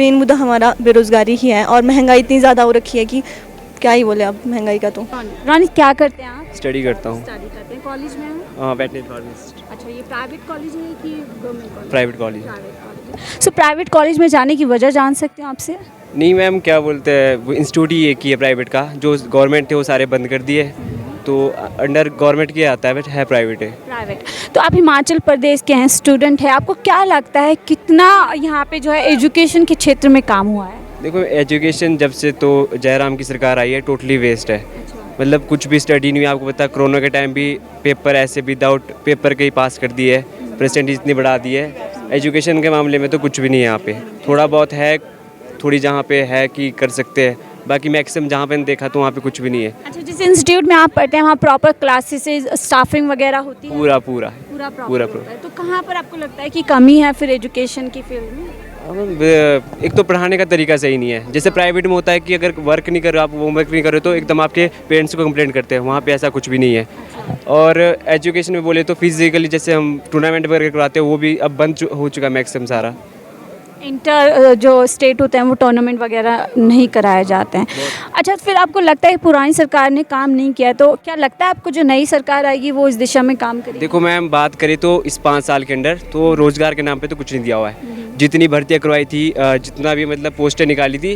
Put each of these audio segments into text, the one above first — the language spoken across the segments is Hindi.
मेन मुद्दा हमारा बेरोज़गारी ही है और महंगाई इतनी ज़्यादा हो रखी है कि क्या ही बोले अब महंगाई का। तो रानी क्या करते हैं आप? स्टडी करता हूँ। स्टडी करते हैं, कॉलेज में हैं? हाँ, वेटनरी फार्मासिस्ट। अच्छा, ये प्राइवेट कॉलेज है कि government college? Private college. So private college में जाने की वजह जान सकते हैं आपसे? नहीं मैम, क्या बोलते हैं, वो इंस्टीट्यूट ही एक ही है प्राइवेट का, जो गवर्नमेंट थे वो सारे बंद कर दिए, तो अंडर गवर्नमेंट के आता है, बट है प्राइवेट है। प्राइवेट। तो आप हिमाचल प्रदेश के हैं, स्टूडेंट हैं, आपको क्या लगता है कितना यहाँ पे जो है एजुकेशन के क्षेत्र में काम हुआ है? देखो, एजुकेशन जब से तो जयराम की सरकार आई है टोटली वेस्ट है। मतलब कुछ भी स्टडी नहीं हुई। आपको पता है कोरोना के टाइम भी पेपर ऐसे विदाउट पेपर के ही पास कर दिए है, परसेंटेज इतनी बढ़ा दी है। एजुकेशन के मामले में तो कुछ भी नहीं है यहाँ पे। थोड़ा बहुत है, थोड़ी जहाँ पे है कि कर सकते हैं, बाकी मैक्सिमम जहाँ पे देखा तो वहाँ पे कुछ भी नहीं है। अच्छा, जिस इंस्टीट्यूट में आप पढ़ते हैं वहाँ प्रॉपर क्लासेस स्टाफिंग वगैरह होती है? पूरा पूरा पूरा होता है। तो कहाँ पर आपको लगता है कि कमी है फिर एजुकेशन की फील्ड में? एक तो पढ़ाने का तरीका सही नहीं है। जैसे प्राइवेट में होता है कि अगर वर्क नहीं कर रहे, आप होमवर्क नहीं कर रहे तो एकदम आपके पेरेंट्स को कंप्लेंट करते हैं। वहाँ पे ऐसा कुछ भी नहीं है। और एजुकेशन में बोले तो फिजिकली जैसे हम टूर्नामेंट वगैरह करवाते हैं वो भी अब बंद हो चुका है मैक्सिमम सारा। इंटर जो स्टेट होते हैं वो टूर्नामेंट वगैरह नहीं कराए जाते हैं। अच्छा, फिर आपको लगता है पुरानी सरकार ने काम नहीं किया, तो क्या लगता है आपको जो नई सरकार आएगी वो इस दिशा में काम करेगी? देखो मैम, बात करें तो इस 5 साल के अंदर तो रोज़गार के नाम पे तो कुछ नहीं दिया हुआ है। जितनी भर्तियाँ करवाई थी, जितना भी मतलब पोस्टें निकाली थी,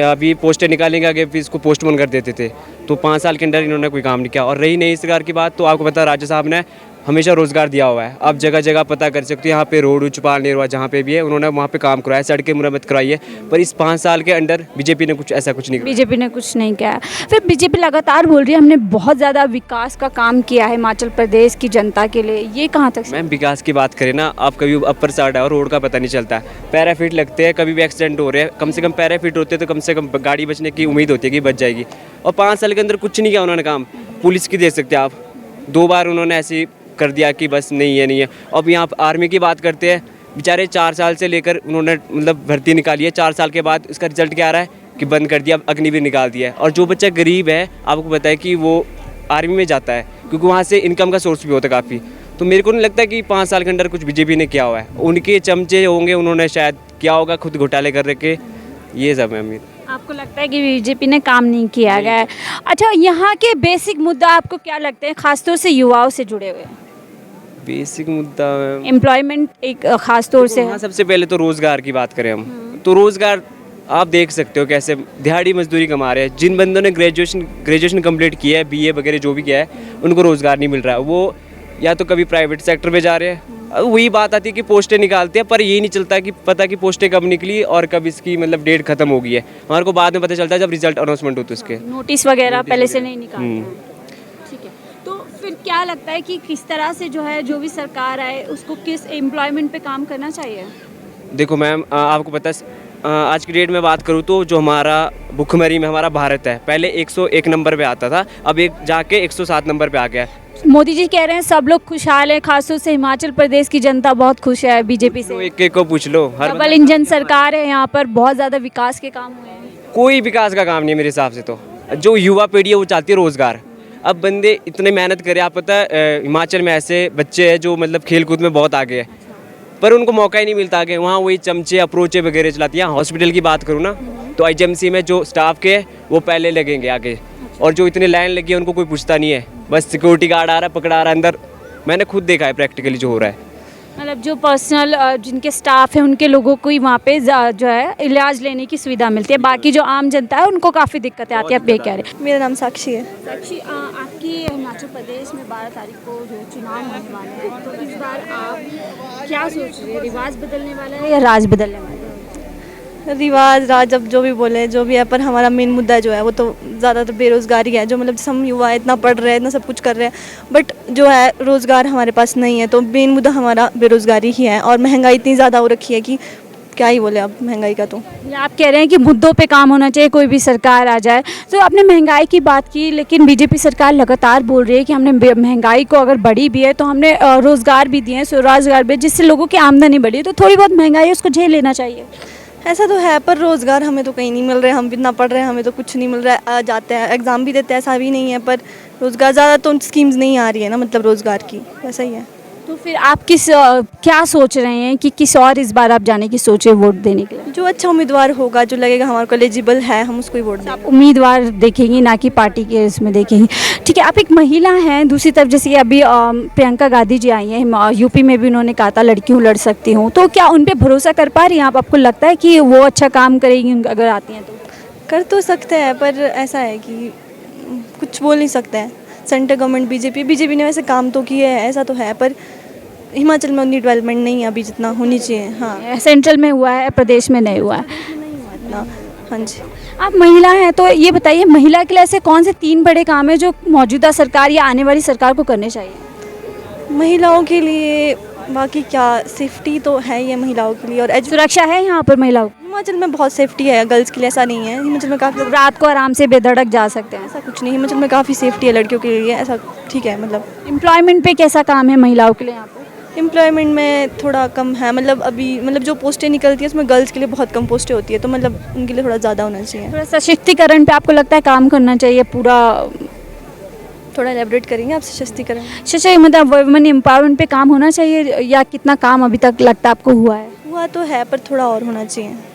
अभी पोस्टें निकालेंगे आगे फिर इसको पोस्टपोन कर देते थे। तो 5 साल के अंदर इन्होंने कोई काम नहीं किया। और रही नई सरकार की बात, तो आपको पता है राजा साहब ने हमेशा रोज़गार दिया हुआ है। आप जगह जगह पता कर सकते हो, यहाँ पे रोड चौपाल नेरवा जहाँ पे भी है उन्होंने वहाँ पे काम करवाया, सड़कें मुरम्मत कराई है। पर इस 5 साल के अंदर बीजेपी ने कुछ ऐसा कुछ नहीं किया। बीजेपी ने कुछ नहीं किया। फिर बीजेपी लगातार बोल रही है हमने बहुत ज़्यादा विकास का काम किया है हिमाचल प्रदेश की जनता के लिए, ये कहाँ तक? मैम, विकास की बात करें ना, आप कभी अपर साइड और रोड का पता नहीं चलता। पैराफिट लगते हैं, कभी भी एक्सीडेंट हो रहे हैं, कम से कम पैराफिट होते तो कम से कम गाड़ी बचने की उम्मीद होती है कि बच जाएगी। और 5 साल के अंदर कुछ नहीं किया उन्होंने काम। पुलिस की देख सकते हैं आप, 2 बार उन्होंने ऐसी कर दिया कि बस नहीं है। अब यहाँ आर्मी की बात करते हैं, बेचारे 4 साल से लेकर उन्होंने मतलब भर्ती निकाली है, 4 साल के बाद इसका रिजल्ट क्या आ रहा है कि बंद कर दिया, अग्निवीर निकाल दिया है। और जो बच्चा गरीब है, आपको पता है कि वो आर्मी में जाता है क्योंकि वहाँ से इनकम का सोर्स भी होता है काफ़ी। तो मेरे को नहीं लगता कि 5 साल के अंदर कुछ बीजेपी ने किया हुआ है। उनके चमचे होंगे, उन्होंने शायद किया होगा, खुद घोटाले कर रखे, ये सब है। अमीर आपको लगता है कि बीजेपी ने काम नहीं किया गया है? अच्छा, यहाँ के बेसिक मुद्दा आपको क्या लगते हैं, खासतौर से युवाओं से जुड़े हुए? बेसिक मुद्दा एम्प्लॉयमेंट एक खास तौर से है। सबसे पहले तो रोज़गार की बात करें हम, तो रोज़गार आप देख सकते हो कैसे दिहाड़ी मजदूरी कमा रहे हैं। जिन बंदों ने ग्रेजुएशन कंप्लीट किया है, बीए वगैरह जो भी किया है, उनको रोज़गार नहीं मिल रहा है। वो या तो कभी प्राइवेट सेक्टर में जा रहे हैं। अब वही बात आती है कि पोस्टें निकालते हैं, पर ये नहीं चलता कि पता कि पोस्टें कब निकली और कब इसकी मतलब डेट खत्म हो गई है। हमारे को बाद में पता चलता है जब रिजल्ट अनाउंसमेंट होते उसके। नोटिस वगैरह पहले से नहीं निकालते हैं। ठीक है, तो फिर क्या लगता है कि किस तरह से जो है जो भी सरकार आए उसको किस एम्प्लॉयमेंट पे काम करना चाहिए? देखो मैम, आपको पता है आज की डेट में बात करूँ तो जो हमारा भुखमरी में हमारा भारत है, पहले 101 नंबर पे आता था, अब एक जाके 107 नंबर पे आ गया है। मोदी जी कह रहे हैं सब लोग खुशहाल हैं, खासतौर से हिमाचल प्रदेश की जनता बहुत खुश है बीजेपी तो से। एक को पूछ लो, हर डबल इंजन सरकार है, यहाँ पर बहुत ज़्यादा विकास के काम हुए हैं। कोई विकास का काम नहीं है मेरे हिसाब से। तो जो युवा पीढ़ी है वो चाहती है रोज़गार। अब बंदे इतने मेहनत करें, आप पता है हिमाचल में ऐसे बच्चे हैं जो मतलब खेल कूद में बहुत आगे है, पर उनको मौका ही नहीं मिलता आगे। वहाँ वही चमचे अप्रोचे वगैरह चलाती है। हॉस्पिटल की बात करूँ ना, तो आईजीएमसी में जो स्टाफ के वो पहले लगेंगे आगे, और जो इतने लाइन लगी है उनको कोई पूछता नहीं है। बस सिक्योरिटी गार्ड आ रहा है, पकड़ा रहा है अंदर। मैंने खुद देखा है प्रैक्टिकली जो हो रहा है। मतलब जो पर्सनल जिनके स्टाफ है उनके लोगों को ही वहाँ पे जो है इलाज लेने की सुविधा मिलती है, बाकी जो आम जनता है उनको काफ़ी दिक्कतें आती है। आप ये कह रहे हैं? मेरा नाम साक्षी है। साक्षी, आपकी हिमाचल प्रदेश में 12 तारीख को जो चुनाव होने वाले हैं, तो इस बार आप क्या सोच रहे हैं, रिवाज बदलने वाला है या राज बदलने वाला है? रिवाज राज अब जो भी बोले जो भी है, पर हमारा मेन मुद्दा जो है वो तो ज़्यादातर बेरोज़गारी है। जो मतलब हम युवा है, इतना पढ़ रहे हैं, इतना सब कुछ कर रहे हैं, बट जो है रोज़गार हमारे पास नहीं है। तो मेन मुद्दा हमारा बेरोज़गारी ही है और महंगाई इतनी ज़्यादा हो रखी है कि क्या ही बोले अब महंगाई का। तो आप कह रहे हैं कि मुद्दों पे काम होना चाहिए, कोई भी सरकार आ जाए। तो आपने महंगाई की बात की, लेकिन बीजेपी सरकार लगातार बोल रही है कि हमने महंगाई को अगर बढ़ी भी है तो हमने रोज़गार भी दिए हैं, स्वरोजगार भी, जिससे लोगों की आमदनी बढ़ी है। तो थोड़ी बहुत महंगाई उसको झेल लेना चाहिए। ऐसा तो है, पर रोज़गार हमें तो कहीं नहीं मिल रहा है। हम इतना पढ़ रहे हैं, हमें तो कुछ नहीं मिल रहा है। जाते हैं एग्ज़ाम भी देते हैं, ऐसा भी नहीं है, पर रोज़गार ज़्यादा तो स्कीम्स नहीं आ रही है ना, मतलब रोज़गार की, वैसा ही है। तो फिर आप क्या सोच रहे हैं कि किस और इस बार आप जाने की सोचे वोट देने के लिए? जो अच्छा उम्मीदवार होगा, जो लगेगा हमारे को एलिजिबल है, हम उसको ही वोट देंगे। आप उम्मीदवार देखेंगी ना कि पार्टी के इसमें देखेंगी। ठीक है, आप एक महिला हैं, दूसरी तरफ जैसे कि अभी प्रियंका गांधी जी आई हैं, यूपी में भी उन्होंने कहा था लड़की हूँ लड़ सकती हूँ, तो क्या उन पे भरोसा कर पा रही हैं आप? आपको लगता है कि वो अच्छा काम करेगी अगर आती हैं तो? कर तो सकते हैं, पर ऐसा है कि कुछ बोल नहीं सकते हैं। सेंटर गवर्नमेंट बीजेपी ने वैसे काम तो किए हैं, ऐसा तो है, पर हिमाचल में उतनी डेवलपमेंट नहीं है अभी जितना होनी चाहिए। हाँ, सेंट्रल में हुआ है, प्रदेश में नहीं हुआ है। नहीं हुआ इतना। हाँ जी। आप महिला हैं तो ये बताइए, महिला के लिए ऐसे कौन से 3 बड़े काम हैं जो मौजूदा सरकार या आने वाली सरकार को करने चाहिए? महिलाओं के लिए बाकी क्या, सेफ्टी तो है ही है महिलाओं के लिए, और सुरक्षा है यहाँ पर महिलाओं को? हिमाचल में बहुत सेफ्टी है, गर्ल्स के लिए ऐसा नहीं है। हिमाचल में काफ़ी, रात को आराम से बेधड़क जा सकते हैं? ऐसा कुछ नहीं, हिमाचल में काफ़ी सेफ्टी है लड़कियों के लिए, ऐसा ठीक है। मतलब एम्प्लॉयमेंट पे कैसा काम है महिलाओं के लिए यहाँ पर? एम्प्लॉयमेंट में थोड़ा कम है, मतलब अभी मतलब जो पोस्टें निकलती है उसमें गर्ल्स के लिए बहुत कम पोस्टें होती है, तो मतलब उनके लिए थोड़ा ज़्यादा होना चाहिए। थोड़ा सशक्तिकरण पे आपको लगता है काम करना चाहिए पूरा? थोड़ा एलेबरेट करेंगे आप सशक्तिकरण? सच मतलब वुमेन एम्पावरमेंट पे काम होना चाहिए, या कितना काम अभी तक लगता है आपको हुआ है? हुआ तो है, पर थोड़ा और होना चाहिए।